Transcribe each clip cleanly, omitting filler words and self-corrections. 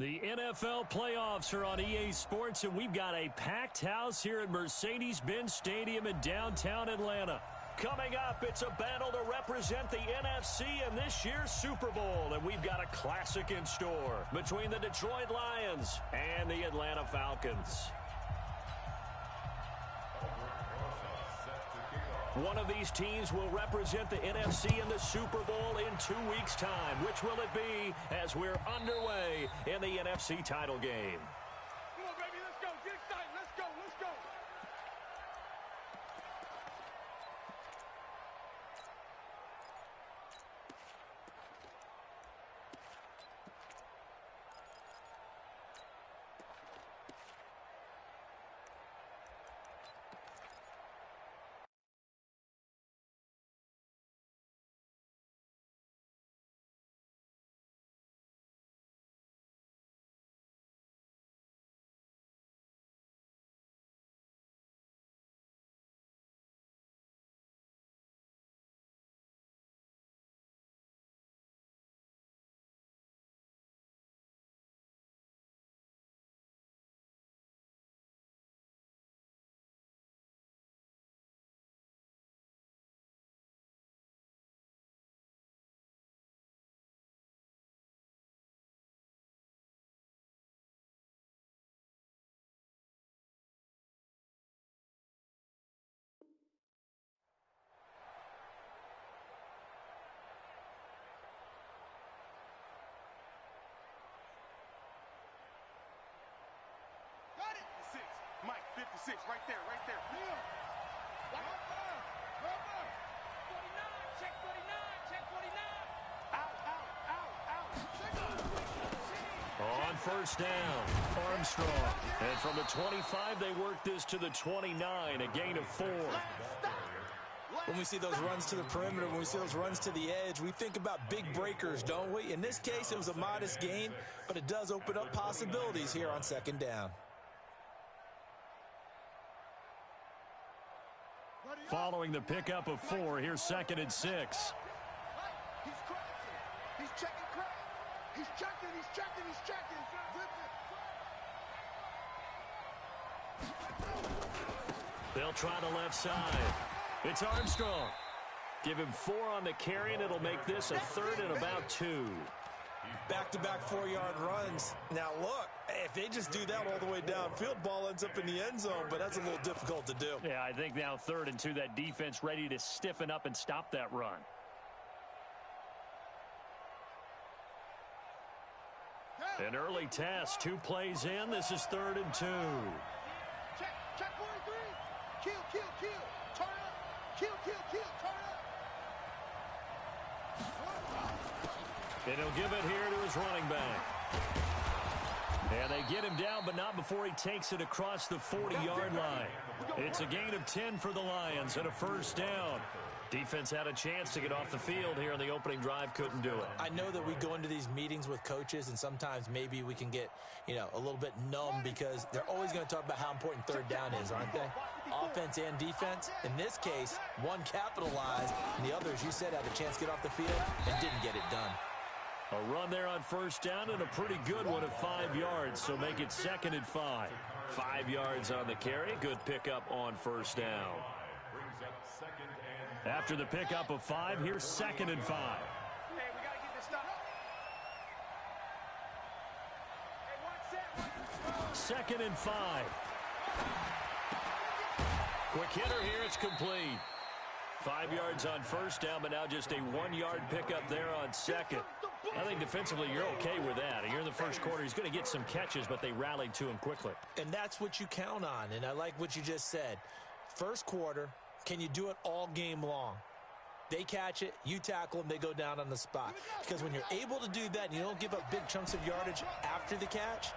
The NFL playoffs are on EA Sports, and we've got a packed house here at Mercedes-Benz Stadium in downtown Atlanta. Coming up, it's a battle to represent the NFC in this year's Super Bowl, and we've got a classic in store between the Detroit Lions and the Atlanta Falcons. One of these teams will represent the NFC in the Super Bowl in 2 weeks' time. Which will it be as we're underway in the NFC title game? Come on, baby, let's go. Get excited. Let's go. Let's go. Got it. 56. Mike, 56. Right there, right there. Yeah. Right there. Right there. 49. Check 49. Check 49. Out, out, out, out. Check it. On first down, Armstrong. And from the 25, they work this to the 29, a gain of 4. When we see those runs to the perimeter, when we see those runs to the edge, we think about big breakers, don't we? In this case, it was a modest gain, but it does open up possibilities here on second down. Following the pickup of 4, here's 2nd and 6. He's crashing. He's checking crack. He's checking. He's checking. He's checking. They'll try the left side. It's Armstrong. Give him 4 on the carry, and it'll make this a 3rd and about 2. Back-to-back 4-yard runs. Now, look, if they just do that all the way downfield, ball ends up in the end zone, but that's a little difficult to do. Yeah, I think now 3rd and 2, that defense ready to stiffen up and stop that run. An early test, 2 plays in. This is 3rd and 2. Check 43. Kill, kill, kill. Turn up. Kill, kill, kill. Turn up. And he'll give it here to his running back. And they get him down, but not before he takes it across the 40-yard line. It's a gain of 10 for the Lions and a first down. Defense had a chance to get off the field here in the opening drive, couldn't do it. I know that we go into these meetings with coaches, and sometimes maybe we can get, a little bit numb because they're always going to talk about how important third down is, aren't they? Offense and defense. In this case, one capitalized, and the other, as you said, had a chance to get off the field and didn't get it done. A run there on first down and a pretty good one of 5 yards, so make it 2nd and 5. 5 yards on the carry. Good pickup on first down. After the pickup of 5, here's 2nd and 5. Hey, we got to get this stuff. Hey, 2nd and 5. Quick hitter here. It's complete. 5 yards on first down, but now just a 1-yard pickup there on second. I think defensively you're okay with that. You're in the first quarter. He's going to get some catches, but they rallied to him quickly. And that's what you count on, and I like what you just said. First quarter, can you do it all game long? They catch it, you tackle them, they go down on the spot. Because when you're able to do that and you don't give up big chunks of yardage after the catch,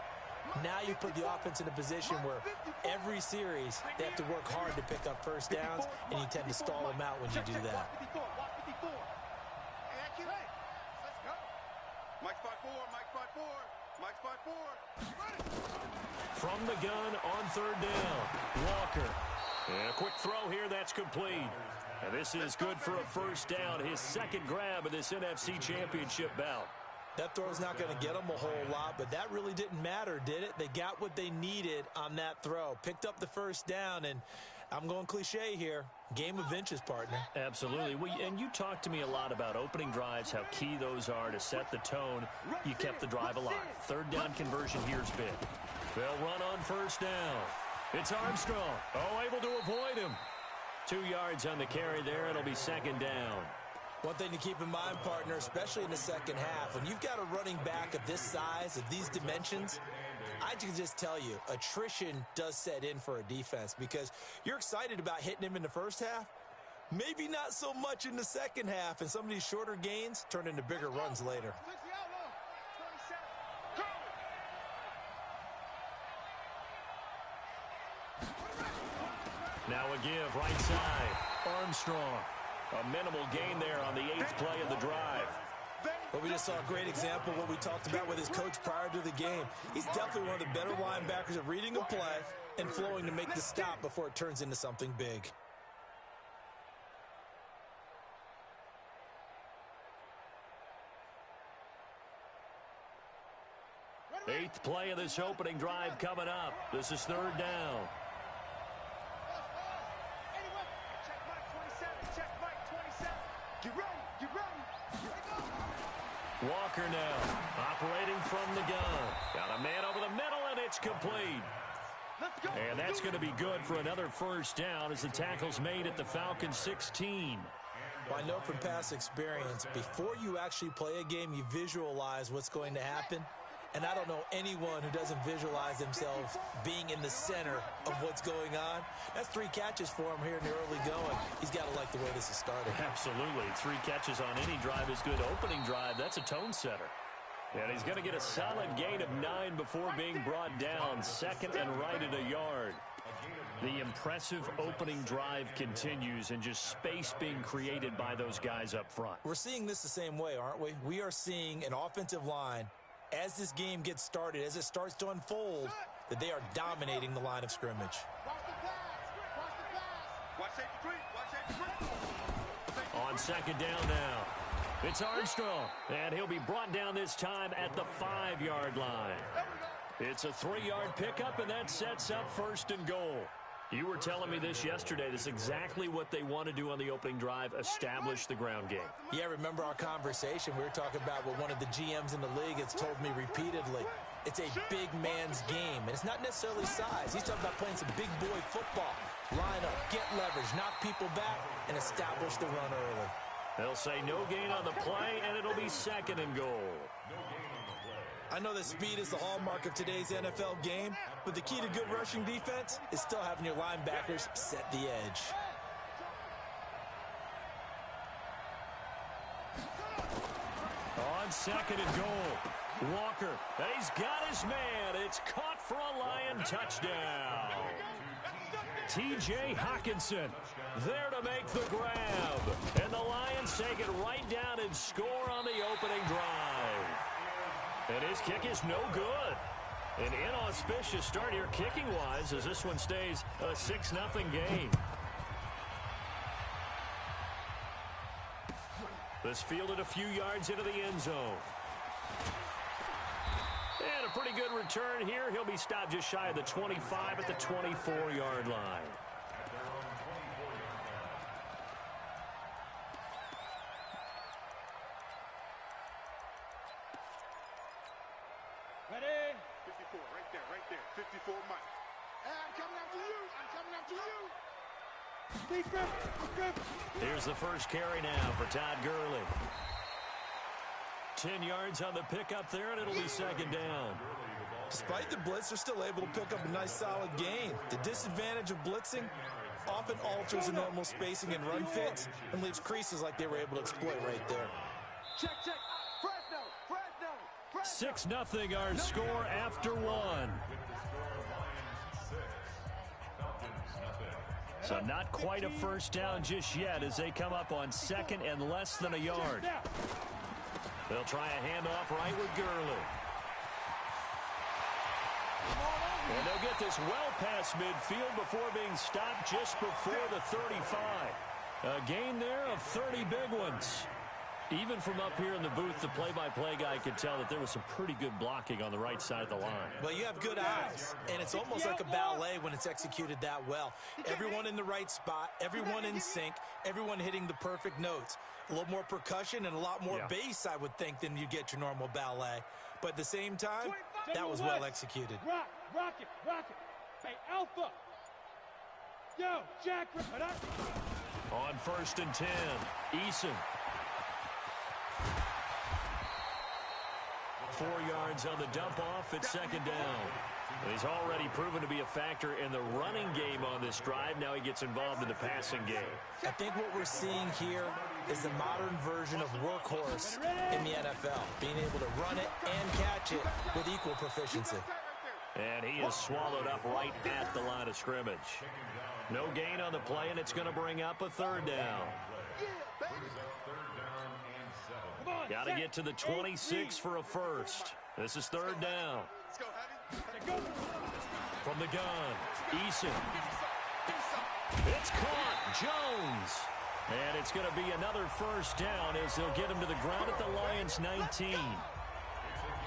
now you put the offense in a position where every series they have to work hard to pick up first downs, and you tend to stall them out when you do that. Mike 5-4, Mike 5-4, Mike 5-4. From the gun on third down, Walker. And a quick throw here, that's complete. And this is good for a first down, his second grab of this NFC Championship bout. That throw's not going to get them a whole lot, but that really didn't matter, did it? They got what they needed on that throw. Picked up the first down, and I'm going cliche here. Game of inches, partner. Absolutely. And you talked to me a lot about opening drives, how key those are to set the tone. You kept the drive alive. Third down conversion here's big. They'll run on first down. It's Armstrong. Oh, able to avoid him. 2 yards on the carry there. It'll be second down. One thing to keep in mind, partner, especially in the second half, when you've got a running back of this size, of these dimensions, I can just tell you, attrition does set in for a defense because you're excited about hitting him in the first half. Maybe not so much in the second half, and some of these shorter gains turn into bigger runs later. Now a give, right side. Armstrong. A minimal gain there on the 8th play of the drive. But we just saw a great example of what we talked about with his coach prior to the game. He's definitely one of the better linebackers at reading a play and flowing to make the stop before it turns into something big. Eighth play of this opening drive coming up. This is third down. Walker now, operating from the gun. Got a man over the middle, and it's complete. And that's going to be good for another first down as the tackle's made at the Falcons 16. Well, I know from past experience, before you actually play a game, you visualize what's going to happen. And I don't know anyone who doesn't visualize themselves being in the center of what's going on. That's 3 catches for him here in the early going. He's got to like the way this is starting. Absolutely. 3 catches on any drive is good. Opening drive, that's a tone setter. And he's going to get a solid gain of 9 before being brought down. Second and right at a yard. The impressive opening drive continues and just space being created by those guys up front. We're seeing this the same way, aren't we? We are seeing an offensive line, as this game gets started, as it starts to unfold, that they are dominating the line of scrimmage. On second down now, it's Armstrong, and he'll be brought down this time at the 5-yard line. It's a 3-yard pickup, and that sets up first and goal. You were telling me this yesterday. This is exactly what they want to do on the opening drive, establish the ground game. Yeah, remember our conversation? We were talking about what one of the GMs in the league has told me repeatedly. It's a big man's game, and it's not necessarily size. He's talking about playing some big boy football. Line up, get leverage, knock people back, and establish the run early. They'll say no gain on the play, and it'll be second and goal. I know that speed is the hallmark of today's NFL game, but the key to good rushing defense is still having your linebackers set the edge. On second and goal, Walker, he's got his man. It's caught for a Lion touchdown. T.J. Hockenson there to make the grab. And the Lions take it right down and score on the opening drive. And his kick is no good. An inauspicious start here kicking-wise as this one stays a 6-0 game. This fielded a few yards into the end zone. And a pretty good return here. He'll be stopped just shy of the 25 at the 24-yard line. Ready? 54, right there. 54, Mike. Hey, I'm coming after you. Defense. Here's the first carry now for Todd Gurley. 10 yards on the pickup there, and it'll be second down. Despite the blitz, they're still able to pick up a nice solid gain. The disadvantage of blitzing often alters the normal spacing and run fits and leaves creases like they were able to exploit right there. Check. 6-0 our score after one. So not quite a first down just yet as they come up on second and less than a yard. They'll try a handoff right with Gurley. And they'll get this well past midfield before being stopped just before the 35. A gain there of 30 big ones. Even from up here in the booth, the play-by-play guy could tell that there was some pretty good blocking on the right side of the line. Well, you have good eyes, and it's almost like a ballet when it's executed that well. Everyone in the right spot, everyone in sync, everyone hitting the perfect notes. A little more percussion and a lot more bass, I would think, than you get your normal ballet. But at the same time, that was well executed. Rock it. Hey, Alpha. Yo, Jack. On 1st and 10, Eason. 4 yards on the dump off at 2nd down. He's already proven to be a factor in the running game on this drive. Now he gets involved in the passing game. I think what we're seeing here is the modern version of workhorse in the NFL, being able to run it and catch it with equal proficiency. And he is swallowed up right at the line of scrimmage. No gain on the play, and it's going to bring up a 3rd down. Got to get to the 26 for a first. This is 3rd down. From the gun, Eason. It's caught, Jones. And it's going to be another 1st down as they'll get him to the ground at the Lions' 19.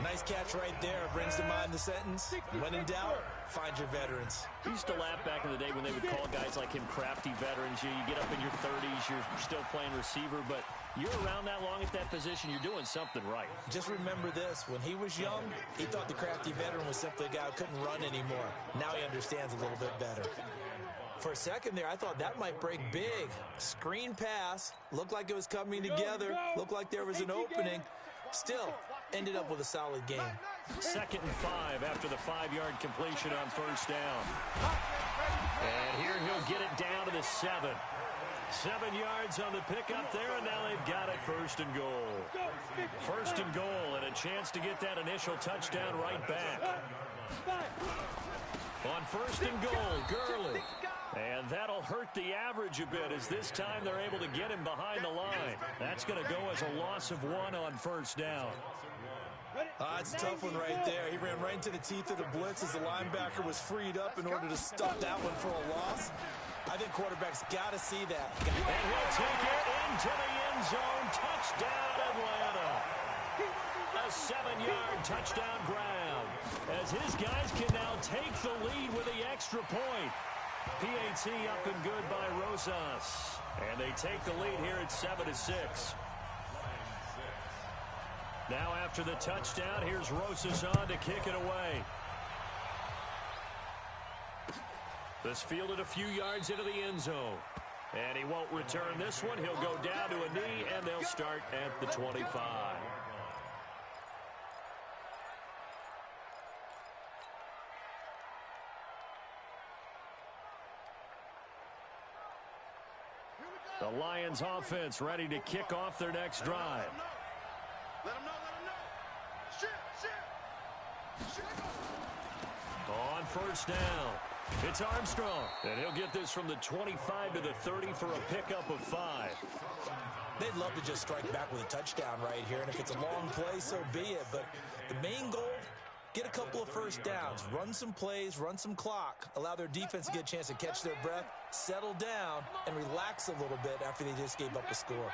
Nice catch right there. Brings to mind the sentence, when in doubt, find your veterans. We used to laugh back in the day when they would call guys like him crafty veterans. You get up in your 30s, you're still playing receiver, but you're around that long at that position, you're doing something right. Just remember this. When he was young, he thought the crafty veteran was simply a guy who couldn't run anymore. Now he understands a little bit better. For a second there, I thought that might break big. Screen pass. Looked like it was coming together. Looked like there was an opening. Still, ended up with a solid game. 2nd and 5 after the 5-yard completion on 1st down. And here he'll get it down to the 7. 7 yards on the pickup there, and now they've got it 1st and goal. 1st and goal, and a chance to get that initial touchdown right back. On 1st and goal, Gurley. And that'll hurt the average a bit as this time they're able to get him behind the line. That's going to go as a loss of 1 on 1st down. It's a tough one right there. He ran right into the teeth of the blitz as the linebacker was freed up in order to stuff that one for a loss. I think quarterbacks got to see that. And he'll take it into the end zone. Touchdown, Atlanta. A 7-yard touchdown grab as his guys can now take the lead with the extra point. PAT up and good by Rosas. And they take the lead here at 7-6. Now after the touchdown, here's Rosas on to kick it away. This fielded a few yards into the end zone. And he won't return this one. He'll go down to a knee, and they'll start at the 25. The Lions offense ready to kick off their next drive. Let him know. Shit. On 1st down, it's Armstrong. And he'll get this from the 25 to the 30 for a pickup of 5. They'd love to just strike back with a touchdown right here, and if it's a long play, so be it. But the main goal, get a couple of 1st downs, run some plays, run some clock, allow their defense to get a chance to catch their breath, settle down, and relax a little bit after they just gave up a score.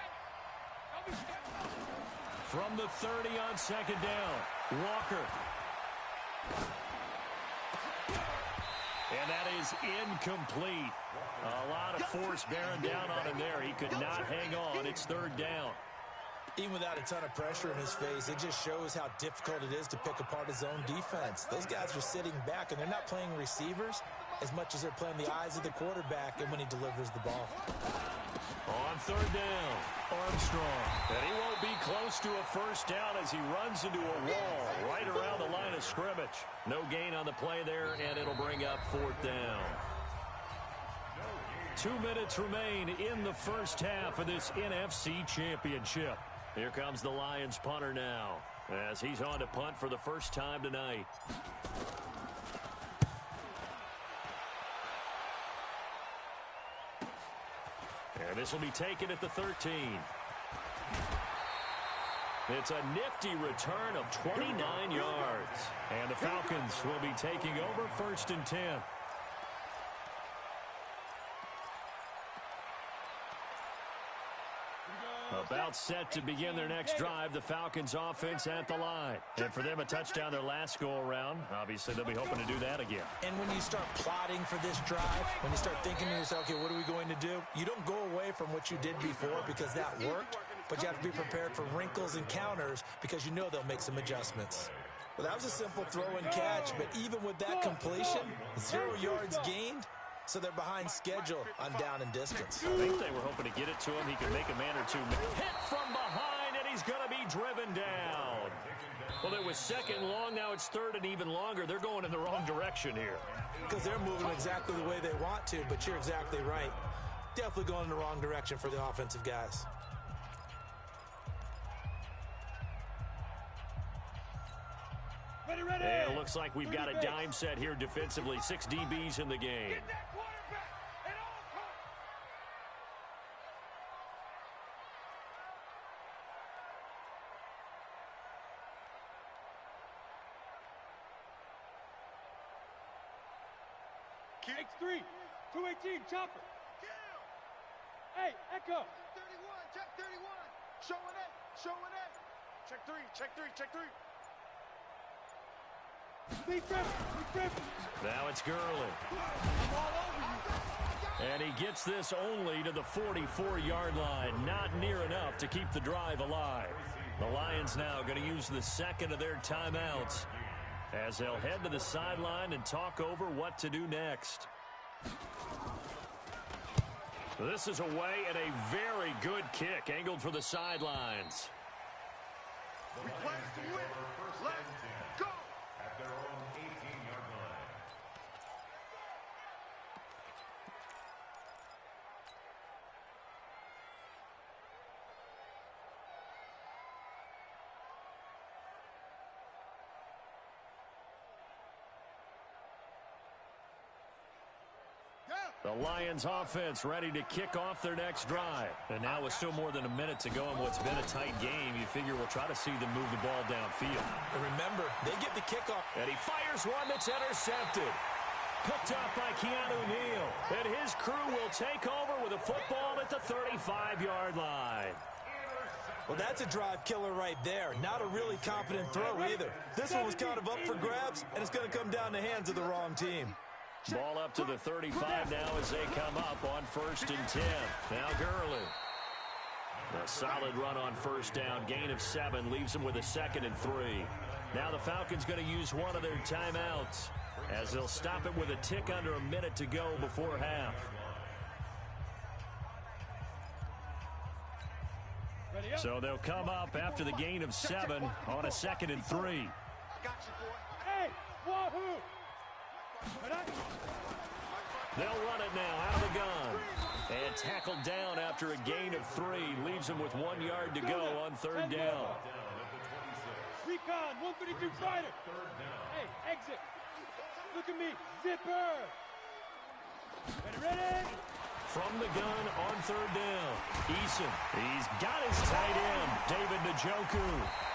From the 30 on 2nd down, Walker. And that is incomplete. A lot of force bearing down on him there. He could not hang on. It's 3rd down. Even without a ton of pressure in his face, it just shows how difficult it is to pick apart his own defense. Those guys are sitting back, and they're not playing receivers as much as they're playing the eyes of the quarterback and when he delivers the ball. On 3rd down, Armstrong. And he won't be close to a 1st down as he runs into a wall right around the line of scrimmage. No gain on the play there, and it'll bring up 4th down. 2 minutes remain in the first half of this NFC Championship. Here comes the Lions punter now as he's on to punt for the first time tonight. And this will be taken at the 13. It's a nifty return of 29 yards. And the Falcons will be taking over 1st and 10. About set to begin their next drive, the Falcons offense at the line. And for them, a touchdown their last go-around. Obviously, they'll be hoping to do that again. And when you start plotting for this drive, when you start thinking to yourself, okay, what are we going to do? You don't go away from what you did before because that worked, but you have to be prepared for wrinkles and counters because you know they'll make some adjustments. Well, that was a simple throw and catch, but even with that completion, 0 yards gained, so they're behind schedule on down and distance. I think they were hoping to get it to him. He could make a man or two. Hit from behind, and he's going to be driven down. Well, it was second long. Now it's third and even longer. They're going in the wrong direction here. Because they're moving exactly the way they want to, but you're exactly right. Definitely going in the wrong direction for the offensive guys. And it looks like we've got a dime set here defensively. 6 DBs in the game. X3, 218, chopper. Hey, Echo. 31, check 31. Showing it, showing it. Check 3, check 3, check 3. Now it's Gurley. And he gets this only to the 44-yard line. Not near enough to keep the drive alive. The Lions now going to use the second of their timeouts as they'll head to the sideline and talk over what to do next. This is away and a very good kick angled for the sidelines. We play to win. Let's go. At their own 18-yard line. The Lions offense ready to kick off their next drive. And now with still more than a minute to go in what's been a tight game, you figure we'll try to see them move the ball downfield. And remember, they get the kickoff. And he fires one that's intercepted. Picked up by Keanu Neal. And his crew will take over with a football at the 35-yard line. Well, that's a drive killer right there. Not a really confident throw either. This one was kind of up for grabs, and it's going to come down the hands of the wrong team. Ball up to the 35 now as they come up on 1st and 10. Now Gurley. A solid run on first down. Gain of 7 leaves them with a 2nd and 3. Now the Falcons going to use one of their timeouts as they'll stop it with a tick under a minute to go before half. So they'll come up after the gain of 7 on a 2nd and 3. Got you, boy. Hey, wahoo! They'll run it now out of the gun. And tackled down after a gain of 3. Leaves them with 1 yard to go on 3rd down. Recon, 132 fighter. Hey, exit. Look at me. Zipper. Ready? From the gun on 3rd down. Eason. He's got his tight end, David Njoku.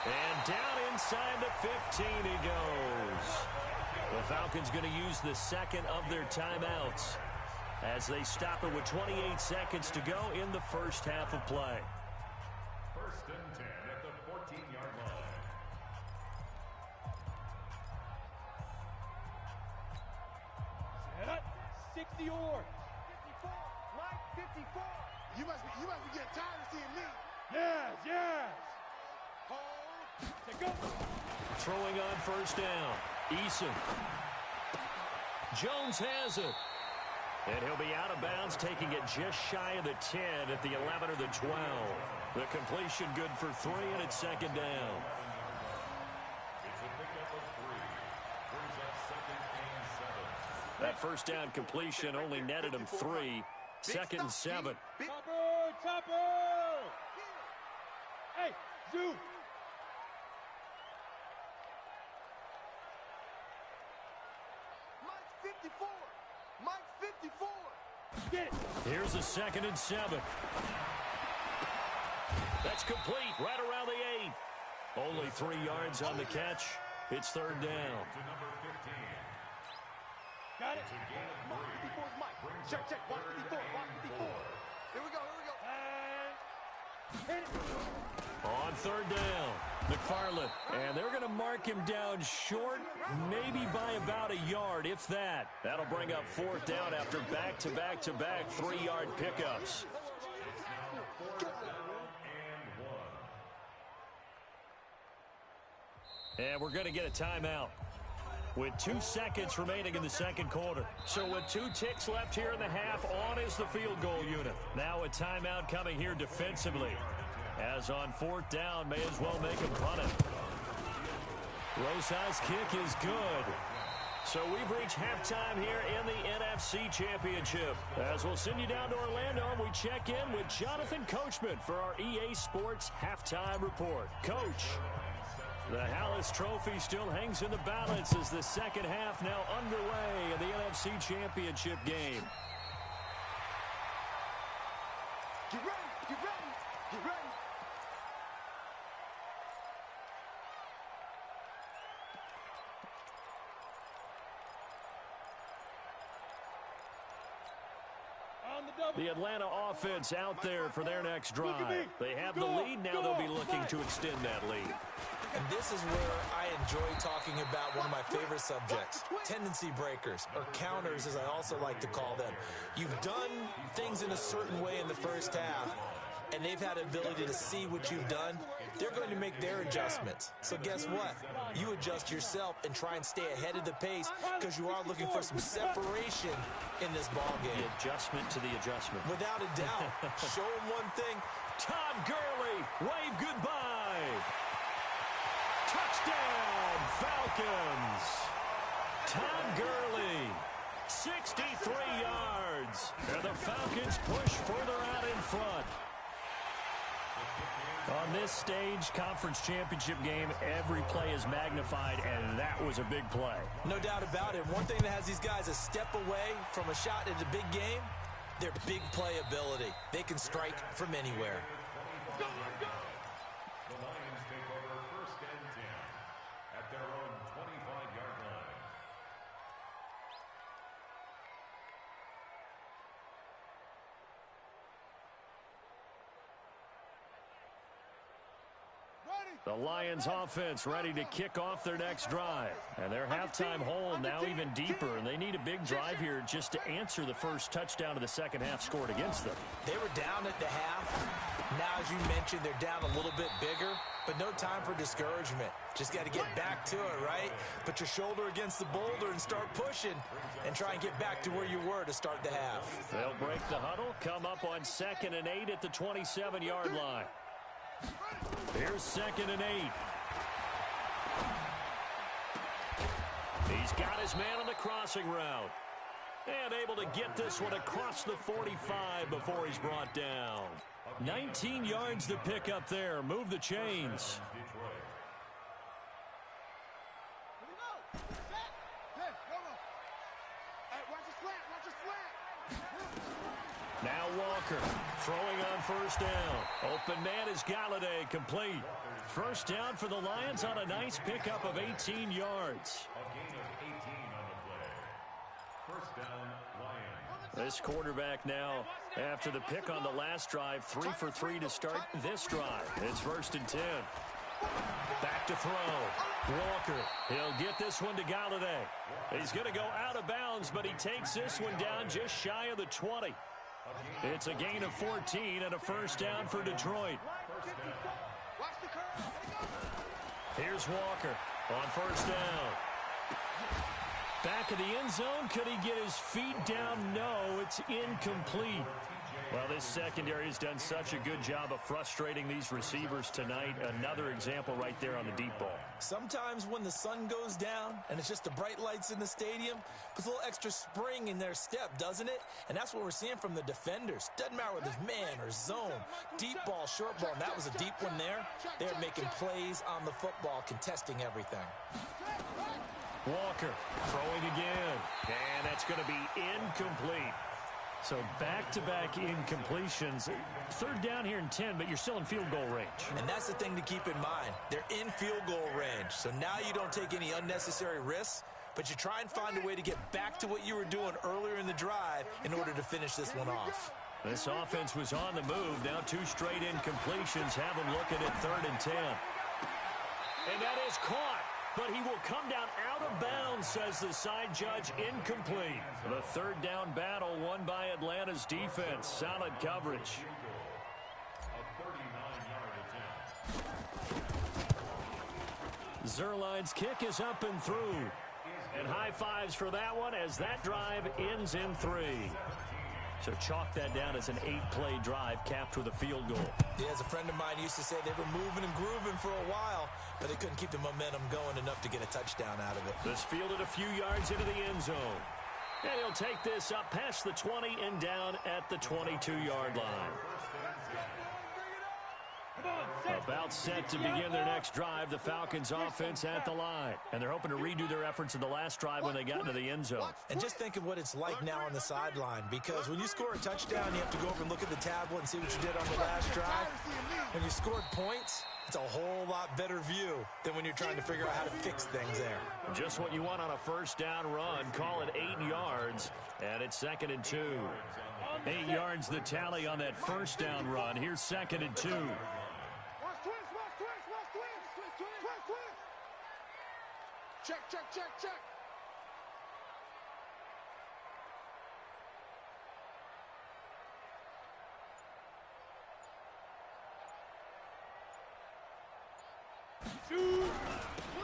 And down inside the 15 he goes. The Falcons going to use the second of their timeouts as they stop it with 28 seconds to go in the first half of play. 1st and 10 at the 14-yard line. Set up. 60 or 54. Mike, 54. You must be getting tired of seeing me. Yes. Hold. To go. Throwing on 1st down. Eason. Jones has it. And he'll be out of bounds, taking it just shy of the 10 at the 11 or the 12. The completion good for 3, and it's 2nd down. It's a pickup of 3. Brings up 2nd and 7. That 1st down completion only netted him 3. 2nd and 7. Topper! Hey, Zoo! Mike 54. Get it. Here's a 2nd and 7. That's complete right around the 8. Only 3 yards on the catch. It's 3rd down. To number 15. Got it. It's a gain of 3. Mike 54 is Mike. Check. Watch 54. Here we go. On third down, McFarland. And they're going to mark him down short, maybe by about a yard, if that. That'll bring up fourth down after back-to-back-to-back 3-yard pickups. And we're going to get a timeout with 2 seconds remaining in the second quarter. So with 2 ticks left here in the half, on is the field goal unit. Now a timeout coming here defensively. As on fourth down, may as well make him punt it. Rosai's kick is good. So we've reached halftime here in the NFC Championship. As we'll send you down to Orlando, and we check in with Jonathan Coachman for our EA Sports Halftime Report. Coach, the Hallis Trophy still hangs in the balance as the second half now underway in the NFC Championship game. Get ready, get ready, get ready. The Atlanta offense out there for their next drive. They have the lead. Now they'll be looking to extend that lead. And this is where I enjoy talking about one of my favorite subjects, tendency breakers, or counters as I also like to call them. You've done things in a certain way in the first half, and they've had the ability to see what you've done. They're going to make their adjustments. So guess what? You adjust yourself and try and stay ahead of the pace because you are looking for some separation in this ball game. The adjustment to the adjustment. Without a doubt. Show them one thing. Todd Gurley, wave goodbye. Touchdown, Falcons. Todd Gurley, 63 yards. And the Falcons push further out in front. On this stage, conference championship game, every play is magnified, and that was a big play. No doubt about it. One thing that has these guys a step away from a shot at the big game, their big play ability. They can strike from anywhere. The Lions take over first and 10 at their own 25-yard line. The Lions offense ready to kick off their next drive. And their halftime hole now even deeper, and they need a big drive here just to answer the first touchdown of the second half scored against them. They were down at the half. Now, as you mentioned, they're down a little bit bigger, but no time for discouragement. Just got to get back to it, right? Put your shoulder against the boulder and start pushing and try and get back to where you were to start the half. They'll break the huddle, come up on 2nd and 8 at the 27-yard line. Here's 2nd and 8. He's got his man on the crossing route. And able to get this one across the 45 before he's brought down. 19 yards to pick up there. Move the chains. Now Walker throwing on first down. Open man is Galladay, complete. First down for the Lions on a nice pickup of 18 yards. A gain of 18 on the play. First down, Lions. This quarterback now, after the pick on the last drive, 3 for 3 to start this drive. It's 1st and 10. Back to throw. Walker, he'll get this one to Galladay. He's going to go out of bounds, but he takes this one down just shy of the 20. It's a gain of 14 and a first down for Detroit. Here's Walker on first down. Back of the end zone. Could he get his feet down? No, it's incomplete. Well, this secondary has done such a good job of frustrating these receivers tonight. Another example right there on the deep ball. Sometimes when the sun goes down and it's just the bright lights in the stadium, puts a little extra spring in their step, doesn't it? And that's what we're seeing from the defenders. Doesn't matter whether it's man or zone, deep ball, short ball, and that was a deep one there. They're making plays on the football, contesting everything. Walker throwing again, and that's going to be incomplete. So back-to-back incompletions. Third down here in 10, but you're still in field goal range. And that's the thing to keep in mind. They're in field goal range. So now you don't take any unnecessary risks, but you try and find a way to get back to what you were doing earlier in the drive in order to finish this one off. This offense was on the move. Now 2 straight incompletions have them looking at 3rd and 10. And that is caught. But he will come down out of bounds, says the side judge. Incomplete. The 3rd down battle won by Atlanta's defense. Solid coverage. Zerline's kick is up and through. And high fives for that one as that drive ends in 3. So chalk that down as an 8-play drive capped with a field goal. Yeah, as a friend of mine used to say, they were moving and grooving for a while, but they couldn't keep the momentum going enough to get a touchdown out of it. This fielded a few yards into the end zone. And he'll take this up past the 20 and down at the 22-yard line. About set to begin their next drive, the Falcons offense at the line. And they're hoping to redo their efforts in the last drive when they got into the end zone. And just think of what it's like now on the sideline, because when you score a touchdown, you have to go over and look at the tablet and see what you did on the last drive. When you scored points, it's a whole lot better view than when you're trying to figure out how to fix things there. Just what you want on a first down run. Call it 8 yards, and it's 2nd and 2. 8 yards the tally on that first down run. Here's 2nd and 2. Check, check, check, check.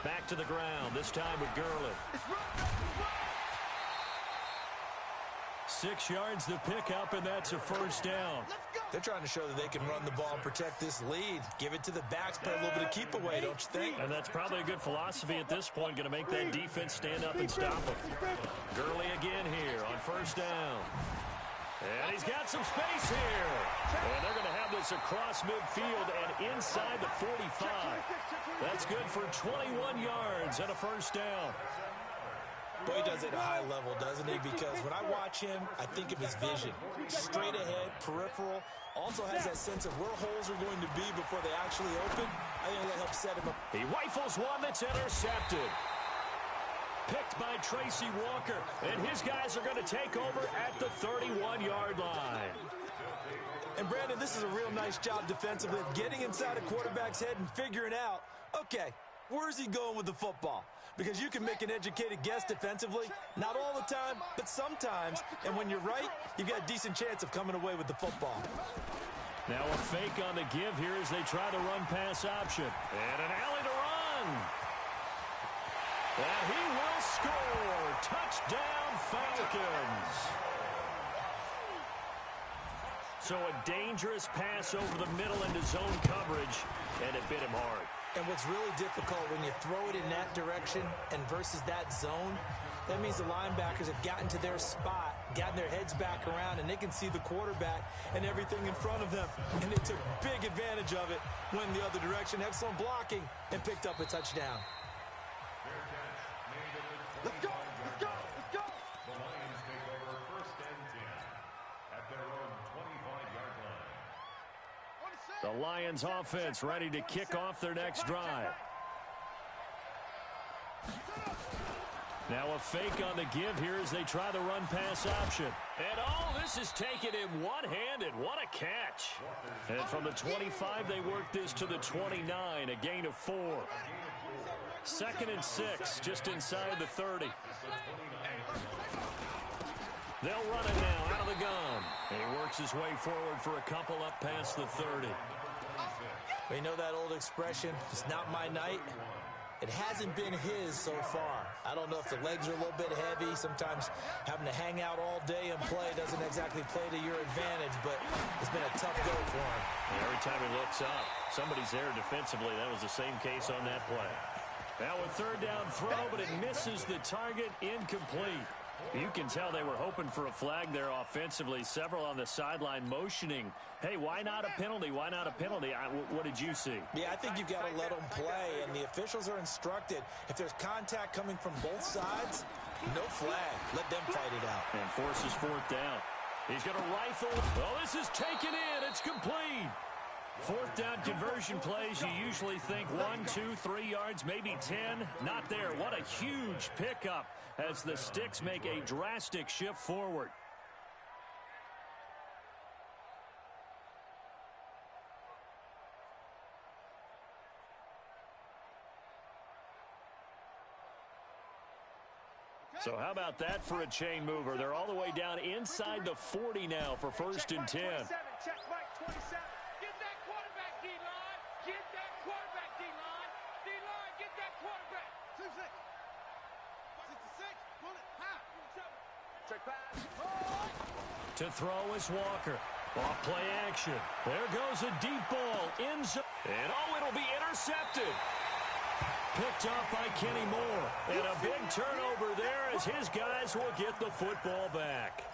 Back to the ground, this time with Gurley. 6 yards the pickup, and that's a first down. They're trying to show that they can run the ball and protect this lead. Give it to the backs, play a little bit of keep away, don't you think? And that's probably a good philosophy at this point, going to make that defense stand up and stop them. Gurley again here on first down. And he's got some space here. And they're going to have this across midfield and inside the 45. That's good for 21 yards and a first down. Boy, he does it at a high level, doesn't he? Because when I watch him, I think of his vision. Straight ahead, peripheral. Also has that sense of where holes are going to be before they actually open. I think that helps set him up. He rifles one that's intercepted. Picked by Tracy Walker. And his guys are going to take over at the 31-yard line. And, Brandon, this is a real nice job defensively of getting inside a quarterback's head and figuring out, okay, where's he going with the football? Because you can make an educated guess defensively. Not all the time, but sometimes. And when you're right, you've got a decent chance of coming away with the football. Now a fake on the give here as they try the run-pass option. And an alley to run. And he will score. Touchdown, Falcons. So a dangerous pass over the middle into zone coverage, and it bit him hard. And what's really difficult when you throw it in that direction and versus that zone, that means the linebackers have gotten to their spot, gotten their heads back around, and they can see the quarterback and everything in front of them. And they took big advantage of it, went the other direction, excellent blocking, and picked up a touchdown. Let's go, let's go, let's go. The Lions take over 1st and 10 at their own 25-yard line. The Lions offense ready to kick off their next drive. Now a fake on the give here as they try the run-pass option. And this is taken in one-handed. What a catch. And from the 25, they work this to the 29, a gain of 4. 2nd and 6, just inside the 30. They'll run it now out of the gun. And he works his way forward for a couple up past the 30. We know that old expression, it's not my night. It hasn't been his so far. I don't know if the legs are a little bit heavy. Sometimes having to hang out all day and play doesn't exactly play to your advantage, but it's been a tough go for him. And every time he looks up, somebody's there defensively. That was the same case on that play. Now a 3rd down throw, but it misses the target, incomplete. You can tell they were hoping for a flag there offensively. Several on the sideline motioning, hey, why not a penalty? Why not a penalty? What did you see? Yeah, I think you've got to let them play, and the officials are instructed. If there's contact coming from both sides, no flag. Let them fight it out. And forces 4th down. He's going to rifle. Oh, this is taken in. It's complete. 4th down conversion plays, you usually think 1, 2, 3 yards, maybe 10. Not there. What a huge pickup as the Sticks make a drastic shift forward. So how about that for a chain mover? They're all the way down inside the 40 now for 1st and 10. Check Mike 27. Get that quarterback, D-line. Get that quarterback, D-line. D-line, get that quarterback. 66. 66. Pull it. High. Check pass. To throw is Walker. Off play action. There goes a deep ball. In zone. And it'll be intercepted. Picked up by Kenny Moore. And a big turnover there as his guys will get the football back.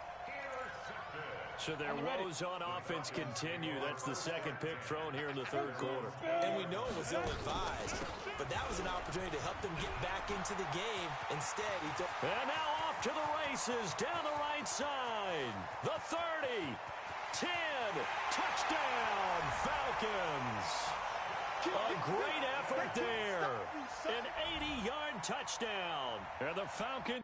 So their woes on offense continue. That's the second pick thrown here in the 3rd quarter. And we know it was ill-advised, but that was an opportunity to help them get back into the game. Instead, he took... And now off to the races down the right side. The 30. 10. Touchdown, Falcons. A great effort there. An 80-yard touchdown. And the Falcons...